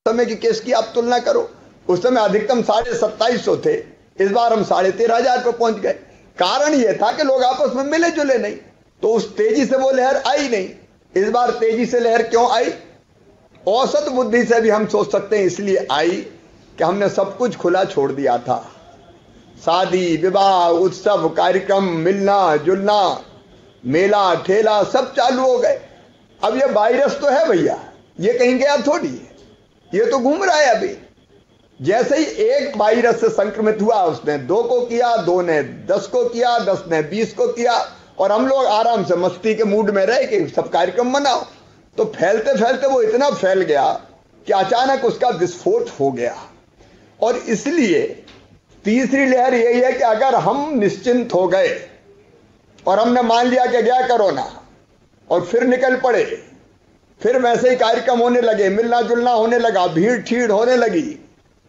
समय के केस की आप तुलना करो, उस समय अधिकतम 2750 थे, इस बार हम 13,500 पर पहुंच गए। कारण यह था कि लोग आपस में मिले जुले नहीं, तो उस तेजी से वो लहर आई नहीं। इस बार तेजी से लहर क्यों आई? औसत बुद्धि से भी हम सोच सकते हैं इसलिए आई कि हमने सब कुछ खुला छोड़ दिया था। शादी विवाह उत्सव कार्यक्रम मिलना जुलना मेला ठेला सब चालू हो गए। अब ये वायरस तो है भैया, ये कहीं गया थोड़ी है, ये तो घूम रहा है। अभी जैसे ही एक वायरस से संक्रमित हुआ, उसने 2 को किया, 2 ने 10 को किया, 10 ने 20 को किया, और हम लोग आराम से मस्ती के मूड में रहे कि सब कार्यक्रम मनाओ। तो फैलते फैलते वो इतना फैल गया कि अचानक उसका विस्फोट हो गया। और इसलिए तीसरी लहर यही है कि अगर हम निश्चिंत हो गए और हमने मान लिया कि गया कोरोना और फिर निकल पड़े, फिर वैसे ही कार्यक्रम होने लगे, मिलना जुलना होने लगा, भीड़ ठीड़ होने लगी,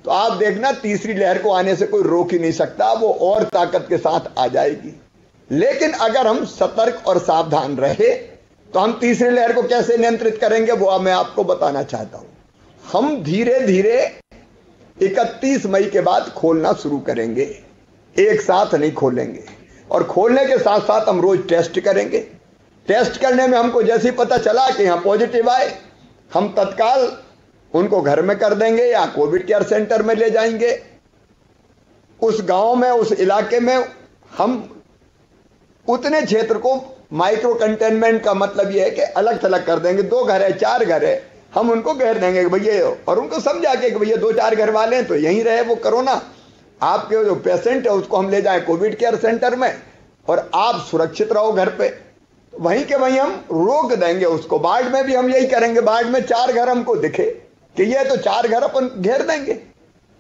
तो आप देखना तीसरी लहर को आने से कोई रोक ही नहीं सकता, वो और ताकत के साथ आ जाएगी। लेकिन अगर हम सतर्क और सावधान रहे तो हम तीसरी लहर को कैसे नियंत्रित करेंगे वो मैं आपको बताना चाहता हूं। हम धीरे धीरे 31 मई के बाद खोलना शुरू करेंगे, एक साथ नहीं खोलेंगे। और खोलने के साथ साथ हम रोज टेस्ट करेंगे। टेस्ट करने में हमको जैसे ही पता चला कि यहां पॉजिटिव आए, हम तत्काल उनको घर में कर देंगे या कोविड केयर सेंटर में ले जाएंगे। उस गांव में उस इलाके में हम उतने क्षेत्र को माइक्रो कंटेनमेंट का मतलब यह है कि अलग थलग कर देंगे। 2 घर है 4 घर है, हम उनको घेर देंगे भैया, और उनको समझा के भैया 2-4 घर वाले हैं तो यहीं रहे वो कोरोना, आपके जो पेशेंट है उसको हम ले जाएं कोविड केयर सेंटर में और आप सुरक्षित रहो घर पे। वहीं के वहीं हम रोक देंगे उसको। वार्ड में भी हम यही करेंगे, वार्ड में 4 घर हमको दिखे कि ये तो 4 घर अपन घेर देंगे।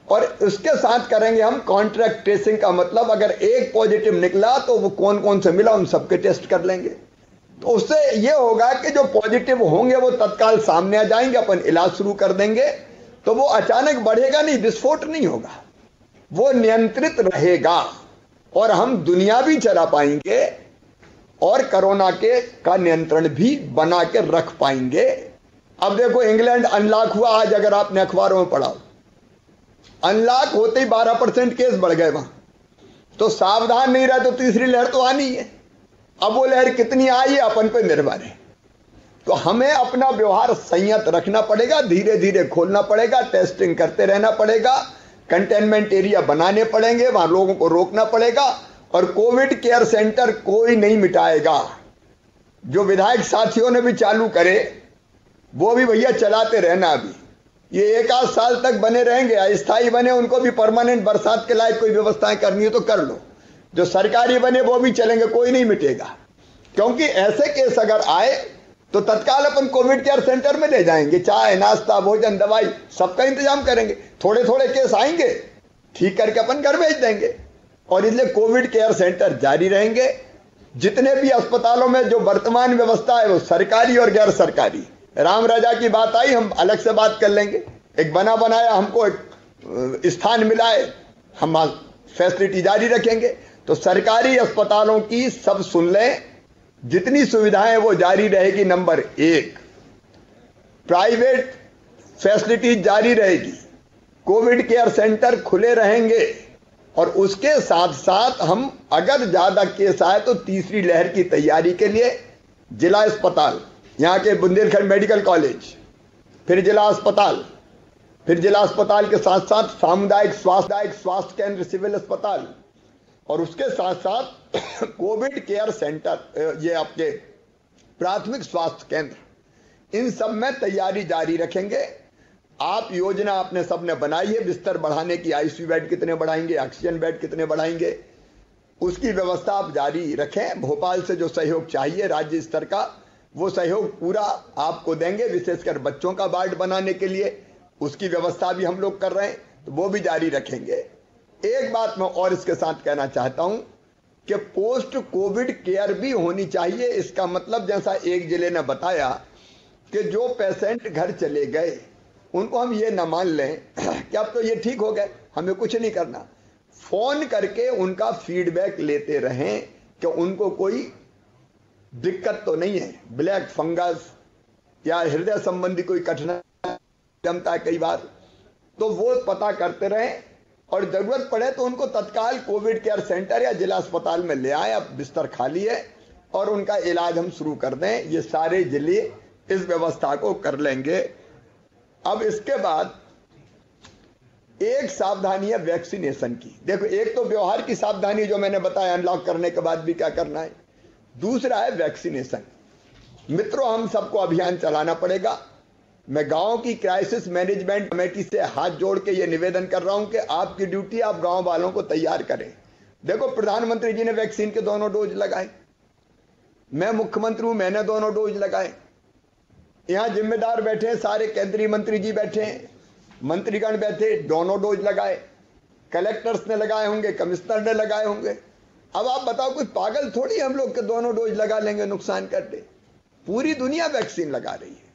और उसके साथ करेंगे हम कॉन्ट्रैक्ट ट्रेसिंग का मतलब अगर एक पॉजिटिव निकला तो वो कौन कौन से मिला उन सबके टेस्ट कर लेंगे। तो उससे ये होगा कि जो पॉजिटिव होंगे वो तत्काल सामने आ जाएंगे, अपन इलाज शुरू कर देंगे, तो वो अचानक बढ़ेगा नहीं, विस्फोट नहीं होगा, वो नियंत्रित रहेगा और हम दुनिया भी चला पाएंगे और कोरोना के का नियंत्रण भी बना के रख पाएंगे। अब देखो इंग्लैंड अनलॉक हुआ, आज अगर आपने अखबारों में पढ़ा, अनलॉक होते ही 12% केस बढ़ गए वहां। तो सावधान नहीं रहे तो तीसरी लहर तो आनी है। अब वो लहर कितनी आई है अपन पे निर्भर है। तो हमें अपना व्यवहार संयत रखना पड़ेगा, धीरे धीरे खोलना पड़ेगा, टेस्टिंग करते रहना पड़ेगा, कंटेनमेंट एरिया बनाने पड़ेंगे, वहां लोगों को रोकना पड़ेगा। और कोविड केयर सेंटर कोई नहीं मिटाएगा। जो विधायक साथियों ने भी चालू करे वो भी भैया चलाते रहना। अभी ये 1 आध साल तक बने रहेंगे, अस्थायी बने, उनको भी परमानेंट बरसात के लायक कोई व्यवस्थाएं करनी हो तो कर लो। जो सरकारी बने वो भी चलेंगे, कोई नहीं मिटेगा। क्योंकि ऐसे केस अगर आए तो तत्काल अपन कोविड केयर सेंटर में ले जाएंगे, चाय नाश्ता भोजन दवाई सबका इंतजाम करेंगे। थोड़े थोड़े केस आएंगे, ठीक करके अपन घर भेज देंगे। और इसलिए कोविड केयर सेंटर जारी रहेंगे। जितने भी अस्पतालों में जो वर्तमान व्यवस्था है वो सरकारी और गैर सरकारी, राम राजा की बात आई, हम अलग से बात कर लेंगे। एक बना बनाया हमको एक स्थान मिला है, हम फैसिलिटी जारी रखेंगे। तो सरकारी अस्पतालों की सब सुन लें, जितनी सुविधाएं वो जारी रहेगी। नंबर 1, प्राइवेट फैसिलिटी जारी रहेगी, कोविड केयर सेंटर खुले रहेंगे। और उसके साथ साथ हम अगर ज्यादा केस आए तो तीसरी लहर की तैयारी के लिए जिला अस्पताल, यहां के बुंदेलखंड मेडिकल कॉलेज, फिर जिला अस्पताल, फिर जिला अस्पताल के साथ साथ सामुदायिक स्वास्थ्य केंद्र सिविल अस्पताल, और उसके साथ साथ कोविड केयर सेंटर, ये आपके प्राथमिक स्वास्थ्य केंद्र, इन सब में तैयारी जारी रखेंगे। आप योजना आपने सबने बनाई है, बिस्तर बढ़ाने की, आईसीयू बेड कितने बढ़ाएंगे, ऑक्सीजन बेड कितने बढ़ाएंगे, उसकी व्यवस्था आप जारी रखें। भोपाल से जो सहयोग चाहिए राज्य स्तर का, वो सहयोग पूरा आपको देंगे, विशेषकर बच्चों का वार्ड बनाने के लिए उसकी व्यवस्था भी हम लोग कर रहे हैं, तो वो भी जारी रखेंगे। एक बात मैं और इसके साथ कहना चाहता हूं कि पोस्ट कोविड केयर भी होनी चाहिए। इसका मतलब जैसा एक जिले ने बताया कि जो पेशेंट घर चले गए उनको हम ये ना मान लें कि अब तो ये ठीक हो गए, हमें कुछ नहीं करना। फोन करके उनका फीडबैक लेते रहें कि उनको कोई दिक्कत तो नहीं है, ब्लैक फंगस या हृदय संबंधी कोई कठिनाई जमता है कई बार, तो वो पता करते रहें और जरूरत पड़े तो उनको तत्काल कोविड केयर सेंटर या जिला अस्पताल में ले आए। अब बिस्तर खाली है और उनका इलाज हम शुरू कर दें। ये सारे जिले इस व्यवस्था को कर लेंगे। अब इसके बाद एक सावधानी है वैक्सीनेशन की। देखो, एक तो व्यवहार की सावधानी जो मैंने बताया, अनलॉक करने के बाद भी क्या करना है। दूसरा है वैक्सीनेशन। मित्रों, हम सबको अभियान चलाना पड़ेगा। मैं गांव की क्राइसिस मैनेजमेंट कमेटी से हाथ जोड़ के ये निवेदन कर रहा हूं कि आपकी ड्यूटी, आप गांव वालों को तैयार करें। देखो, प्रधानमंत्री जी ने वैक्सीन के दोनों डोज लगाए, मैं मुख्यमंत्री हूं, मैंने दोनों डोज लगाए। यहां जिम्मेदार बैठे, सारे केंद्रीय मंत्री जी बैठे, मंत्रीगण बैठे, दोनों डोज लगाए। कलेक्टर्स ने लगाए होंगे, कमिश्नर ने लगाए होंगे। अब आप बताओ, कोई पागल थोड़ी हम लोग के दोनों डोज लगा लेंगे नुकसान कर दे। पूरी दुनिया वैक्सीन लगा रही है।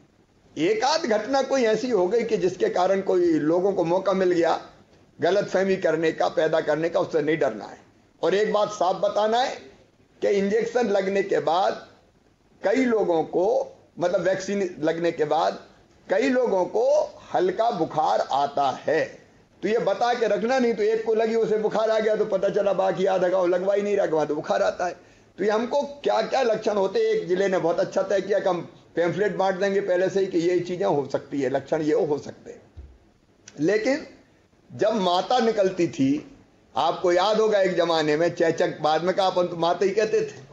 एक आध घटना कोई ऐसी हो गई कि जिसके कारण कोई लोगों को मौका मिल गया गलतफहमी करने का, पैदा करने का, उससे नहीं डरना है। और एक बात साफ बताना है कि इंजेक्शन लगने के बाद कई लोगों को, मतलब वैक्सीन लगने के बाद कई लोगों को हल्का बुखार आता है। तो ये बता के रखना, नहीं तो एक को लगी उसे बुखार आ गया तो पता चला बाकी आधा गांव लगवा ही नहीं रखवा तो बुखार आता है। तो ये हमको क्या क्या लक्षण होते हैं, एक जिले ने बहुत अच्छा तय किया कि हम पैम्फलेट बांट देंगे पहले से ही कि ये चीजें हो सकती है, लक्षण ये हो सकते हैं। लेकिन जब माता निकलती थी, आपको याद होगा एक जमाने में चेचक, बाद में कहा अपन तो माता ही कहते थे।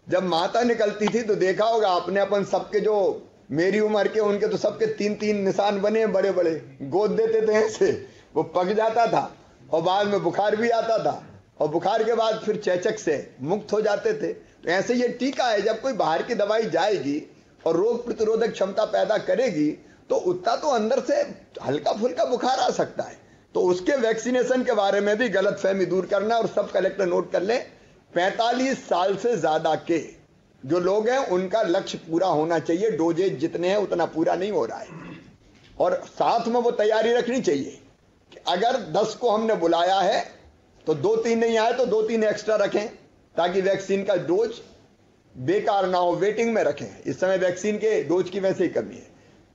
जब माता निकलती थी तो देखा होगा आपने, अपन सबके जो मेरी उम्र के, उनके तो सबके 3-3 निशान बने बड़े बड़े, गोद देते थे ऐसे, वो पक जाता था और बाद में बुखार भी आता था और बुखार के बाद फिर चेचक से मुक्त हो जाते थे। तो ऐसे ये टीका है, जब कोई बाहर की दवाई जाएगी और रोग प्रतिरोधक क्षमता पैदा करेगी तो उतना तो अंदर से हल्का फुल्का बुखार आ सकता है। तो उसके वैक्सीनेशन के बारे में भी गलतफहमी दूर करना। और सब कलेक्टर नोट कर लें, 45 साल से ज्यादा के जो लोग हैं उनका लक्ष्य पूरा होना चाहिए। डोजेज जितने हैं उतना पूरा नहीं हो रहा है। और साथ में वो तैयारी रखनी चाहिए कि अगर 10 को हमने बुलाया है तो 2-3 नहीं आए तो 2-3 एक्स्ट्रा रखें, ताकि वैक्सीन का डोज बेकार ना हो, वेटिंग में रखें। इस समय वैक्सीन के डोज की वैसे ही कमी है।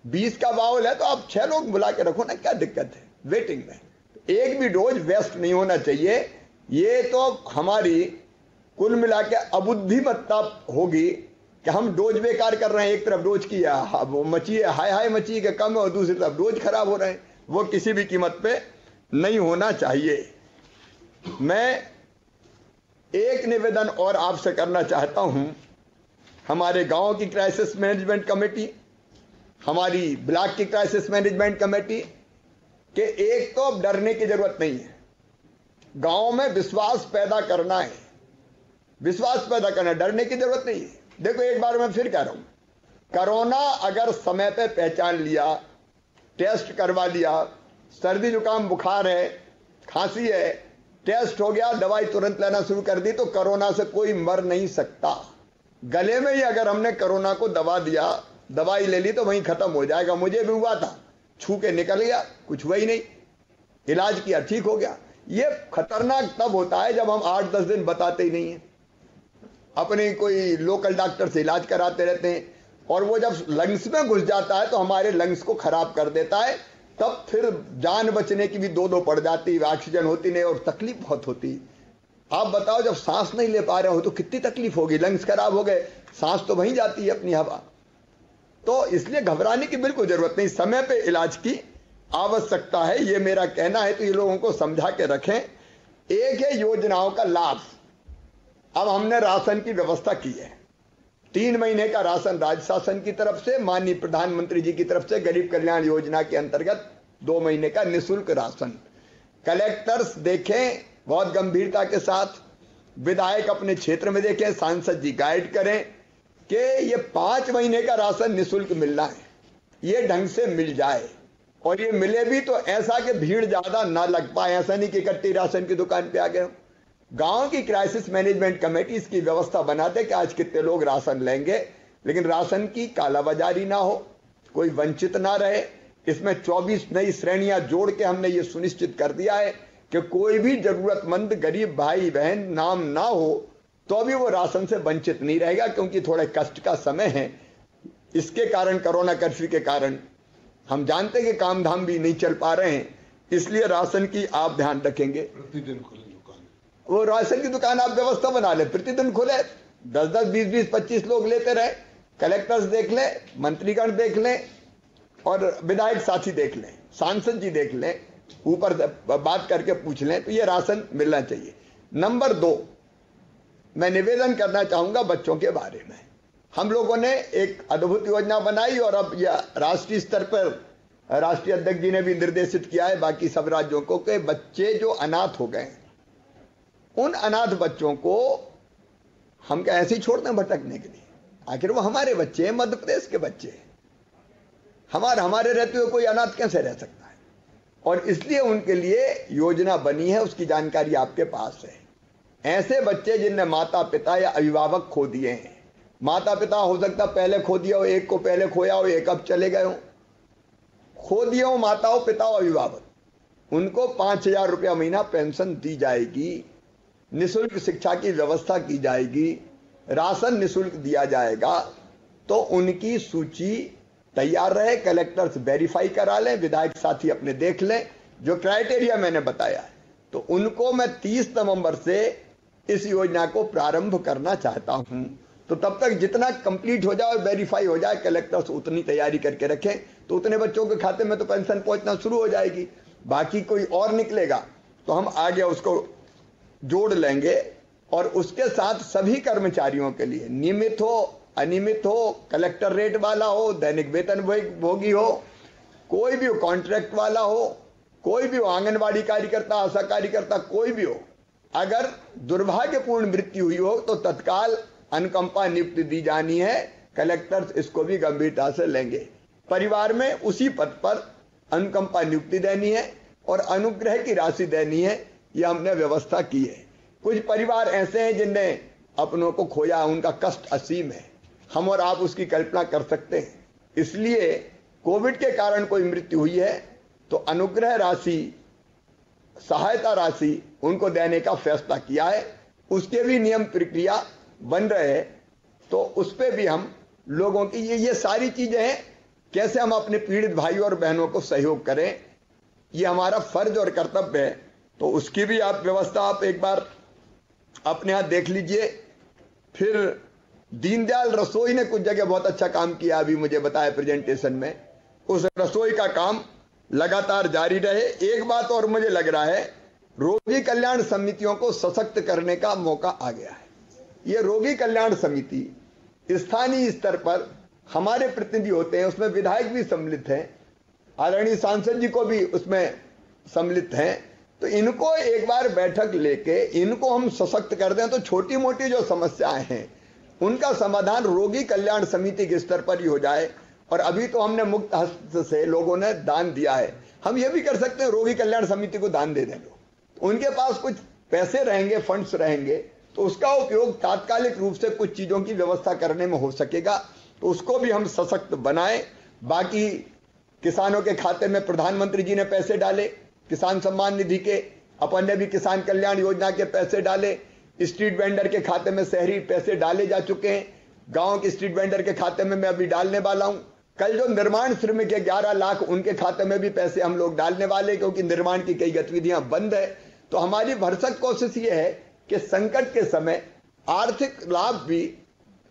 20 का बाउल है तो आप 6 लोग बुला के रखो ना, क्या दिक्कत है वेटिंग में। एक भी डोज वेस्ट नहीं होना चाहिए। ये तो हमारी कुल मिला के अबुद्धिमत्ता होगी कि हम डोज बेकार कर रहे हैं। एक तरफ डोज की वो मची है, हाय हाय मची है कि कम है, और दूसरी तरफ डोज खराब हो रहे हैं। वो किसी भी कीमत पे नहीं होना चाहिए। मैं एक निवेदन और आपसे करना चाहता हूं। हमारे गांव की क्राइसिस मैनेजमेंट कमेटी, हमारी ब्लॉक की क्राइसिस मैनेजमेंट कमेटी के, एक तो अब डरने की जरूरत नहीं है। गांव में विश्वास पैदा करना है, विश्वास पैदा करना, डरने की जरूरत नहीं है। देखो, एक बार मैं फिर कह रहा हूं, कोरोना अगर समय पे पहचान लिया, टेस्ट करवा लिया, सर्दी जुकाम बुखार है, खांसी है, टेस्ट हो गया, दवाई तुरंत लेना शुरू कर दी, तो कोरोना से कोई मर नहीं सकता। गले में ही अगर हमने कोरोना को दबा दिया, दवाई ले ली तो वहीं खत्म हो जाएगा। मुझे भी हुआ था, छू के निकल गया, कुछ हुआ ही नहीं, इलाज किया ठीक हो गया। ये खतरनाक तब होता है जब हम 8-10 दिन बताते ही नहीं है, अपने कोई लोकल डॉक्टर से इलाज कराते रहते हैं, और वो जब लंग्स में घुस जाता है तो हमारे लंग्स को खराब कर देता है। तब फिर जान बचने की भी दो पड़ जाती, ऑक्सीजन होती नहीं और तकलीफ बहुत होती। आप बताओ, जब सांस नहीं ले पा रहे हो तो कितनी तकलीफ होगी। लंग्स खराब हो गए, सांस तो वहीं जाती है अपनी हवा। तो इसलिए घबराने की बिल्कुल जरूरत नहीं, समय पे इलाज की आवश्यकता है, ये मेरा कहना है। तो ये लोगों को समझा के रखें। एक है योजनाओं का लाभ। अब हमने राशन की व्यवस्था की है, 3 महीने का राशन राज्य शासन की तरफ से, माननीय प्रधानमंत्री जी की तरफ से गरीब कल्याण योजना के अंतर्गत 2 महीने का निःशुल्क राशन। कलेक्टर्स देखें बहुत गंभीरता के साथ, विधायक अपने क्षेत्र में देखें, सांसद जी गाइड करें कि ये 5 महीने का राशन निःशुल्क मिलना है, ये ढंग से मिल जाए। और ये मिले भी तो ऐसा कि भीड़ ज्यादा ना लग पाए, ऐसा नहीं कि इकट्ठी राशन की दुकान पे आ गए। गांव की क्राइसिस मैनेजमेंट कमेटी इसकी व्यवस्था बनाते कि आज कितने लोग राशन लेंगे, लेकिन राशन की कालाबाजारी ना हो, कोई वंचित ना रहे। इसमें 24 नई श्रेणियां जोड़ के हमने ये सुनिश्चित कर दिया है कि कोई भी जरूरतमंद गरीब भाई बहन नाम ना हो तो भी वो राशन से वंचित नहीं रहेगा, क्योंकि थोड़े कष्ट का समय है। इसके कारण, कोरोना कर्फ्यू के कारण हम जानते हैं कि काम धाम भी नहीं चल पा रहे हैं, इसलिए राशन की आप ध्यान रखेंगे। प्रतिदिन खुले दुकान, वो राशन की दुकान आप व्यवस्था बना ले, प्रतिदिन खुले, 10-10, 20-20, 25 लोग लेते रहे। कलेक्टर्स देख लें, मंत्रीगण देख लें और विधायक साथी देख लें, सांसद जी देख लें, ऊपर बात करके पूछ लें, तो ये राशन मिलना चाहिए। नंबर 2, मैं निवेदन करना चाहूंगा बच्चों के बारे में। हम लोगों ने एक अद्भुत योजना बनाई और अब यह राष्ट्रीय स्तर पर राष्ट्रीय अध्यक्ष जी ने भी निर्देशित किया है बाकी सब राज्यों को कि बच्चे जो अनाथ हो गए, उन अनाथ बच्चों को हम क्या ऐसे ही छोड़ दें भटकने के लिए? आखिर वो हमारे बच्चे हैं, मध्य प्रदेश के बच्चे हैं। हमारे रहते हुए कोई अनाथ कैसे रह सकता है? और इसलिए उनके लिए योजना बनी है, उसकी जानकारी आपके पास है। ऐसे बच्चे जिनने माता पिता या अभिभावक खो दिए हैं, माता पिता हो सकता पहले खो दिया हो, एक को पहले खोया हो, एक अब चले गए हो, खो दिए हो माताओं पिताओं अभिभावक, उनको 5,000 रुपया महीना पेंशन दी जाएगी, निःशुल्क शिक्षा की व्यवस्था की जाएगी, राशन निःशुल्क दिया जाएगा। तो उनकी सूची तैयार रहे, कलेक्टर्स वेरीफाई करा लें, विधायक साथी अपने देख लें, जो क्राइटेरिया मैंने बताया है। तो उनको मैं 30 नवंबर से इस योजना को प्रारंभ करना चाहता हूं। तो तब तक जितना कंप्लीट हो जाए और वेरीफाई हो जाए, कलेक्टर्स उतनी तैयारी करके रखें, तो उतने बच्चों के खाते में तो पेंशन पहुंचना शुरू हो जाएगी। बाकी कोई और निकलेगा तो हम आगे उसको जोड़ लेंगे। और उसके साथ सभी कर्मचारियों के लिए, नियमित हो अनियमित हो, कलेक्टर रेट वाला हो, दैनिक वेतन भोगी हो, कोई भी हो, कॉन्ट्रैक्ट वाला हो, कोई भी हो, आंगनबाड़ी कार्यकर्ता, आशा कार्यकर्ता, कोई भी हो, अगर दुर्भाग्यपूर्ण मृत्यु हुई हो तो तत्काल अनुकंपा नियुक्ति दी जानी है। कलेक्टर्स इसको भी गंभीरता से लेंगे। परिवार में उसी पद पर अनुकंपा नियुक्ति देनी है और अनुग्रह की राशि देनी है, यह हमने व्यवस्था की है। कुछ परिवार ऐसे हैं जिनने अपनों को खोया, उनका कष्ट असीम है, हम और आप उसकी कल्पना कर सकते हैं। इसलिए कोविड के कारण कोई मृत्यु हुई है तो अनुग्रह राशि, सहायता राशि उनको देने का फैसला किया है। उसके भी नियम प्रक्रिया बन रहे हैं, तो उस पर भी हम लोगों की ये सारी चीजें हैं, कैसे हम अपने पीड़ित भाइयों और बहनों को सहयोग करें, ये हमारा फर्ज और कर्तव्य है। तो उसकी भी आप व्यवस्था आप एक बार अपने हाथ देख लीजिए। फिर दीनदयाल रसोई ने कुछ जगह बहुत अच्छा काम किया, अभी मुझे बताया प्रेजेंटेशन में, उस रसोई का काम लगातार जारी रहे। एक बात और मुझे लग रहा है, रोगी कल्याण समितियों को सशक्त करने का मौका आ गया है। ये रोगी कल्याण समिति स्थानीय स्तर पर हमारे प्रतिनिधि होते हैं, उसमें विधायक भी सम्मिलित हैं, आदरणीय सांसद जी को भी उसमें सम्मिलित हैं। तो इनको एक बार बैठक लेके इनको हम सशक्त कर दें तो छोटी मोटी जो समस्याएं हैं उनका समाधान रोगी कल्याण समिति के स्तर पर ही हो जाए। और अभी तो हमने मुक्त हस्त से लोगों ने दान दिया है, हम ये भी कर सकते हैं, रोगी कल्याण समिति को दान दे दें। लोग उनके पास कुछ पैसे रहेंगे, फंड्स रहेंगे, तो उसका उपयोग तात्कालिक रूप से कुछ चीजों की व्यवस्था करने में हो सकेगा। तो उसको भी हम सशक्त बनाएं। बाकी किसानों के खाते में प्रधानमंत्री जी ने पैसे डाले, किसान सम्मान निधि के, अपन ने भी किसान कल्याण योजना के पैसे डाले, स्ट्रीट वेंडर के खाते में शहरी पैसे डाले जा चुके हैं, गांव के स्ट्रीट वेंडर के खाते में मैं अभी डालने वाला हूं। कल जो निर्माण श्रमिक है 11 लाख, उनके खाते में भी पैसे हम लोग डालने वाले, क्योंकि निर्माण की कई गतिविधियां बंद है। तो हमारी भरसक कोशिश यह है कि संकट के समय आर्थिक लाभ भी,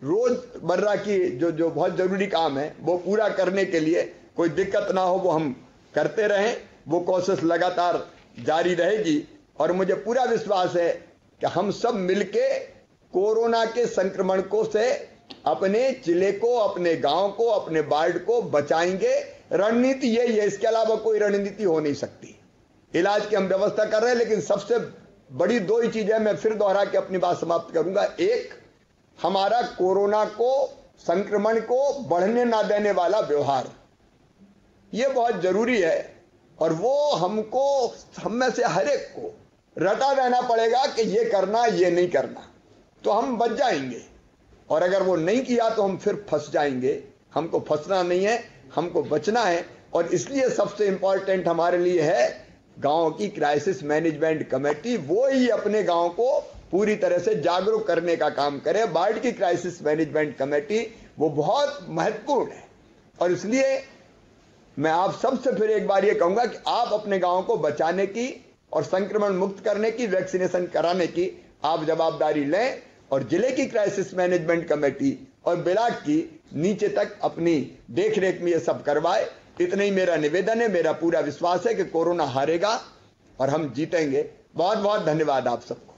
रोजमर्रा की जो बहुत जरूरी काम है वो पूरा करने के लिए कोई दिक्कत ना हो, वो हम करते रहें। वो कोशिश लगातार जारी रहेगी और मुझे पूरा विश्वास है कि हम सब मिलके कोरोना के संक्रमण को से अपने जिले को, अपने गांव को, अपने वार्ड को बचाएंगे। रणनीति यही है, इसके अलावा कोई रणनीति हो नहीं सकती। इलाज की हम व्यवस्था कर रहे हैं, लेकिन सबसे बड़ी 2 ही चीजें मैं फिर दोहरा के अपनी बात समाप्त करूंगा। एक, हमारा कोरोना को, संक्रमण को बढ़ने ना देने वाला व्यवहार, यह बहुत जरूरी है। और वो हमको, हम में से हर एक को रटा रहना पड़ेगा कि ये करना, ये नहीं करना, तो हम बच जाएंगे। और अगर वो नहीं किया तो हम फिर फंस जाएंगे। हमको फंसना नहीं है, हमको बचना है। और इसलिए सबसे इंपॉर्टेंट हमारे लिए है गांव की क्राइसिस मैनेजमेंट कमेटी। वो ही अपने गांव को पूरी तरह से जागरूक करने का काम करे। वार्ड की क्राइसिस मैनेजमेंट कमेटी वो बहुत महत्वपूर्ण है। और इसलिए मैं आप सबसे फिर एक बार ये कहूंगा कि आप अपने गांव को बचाने की और संक्रमण मुक्त करने की, वैक्सीनेशन कराने की आप जवाबदारी लें और जिले की क्राइसिस मैनेजमेंट कमेटी और ब्लॉक की नीचे तक अपनी देखरेख में ये सब करवाए। इतना ही मेरा निवेदन है। मेरा पूरा विश्वास है कि कोरोना हारेगा और हम जीतेंगे। बहुत बहुत धन्यवाद आप सबको।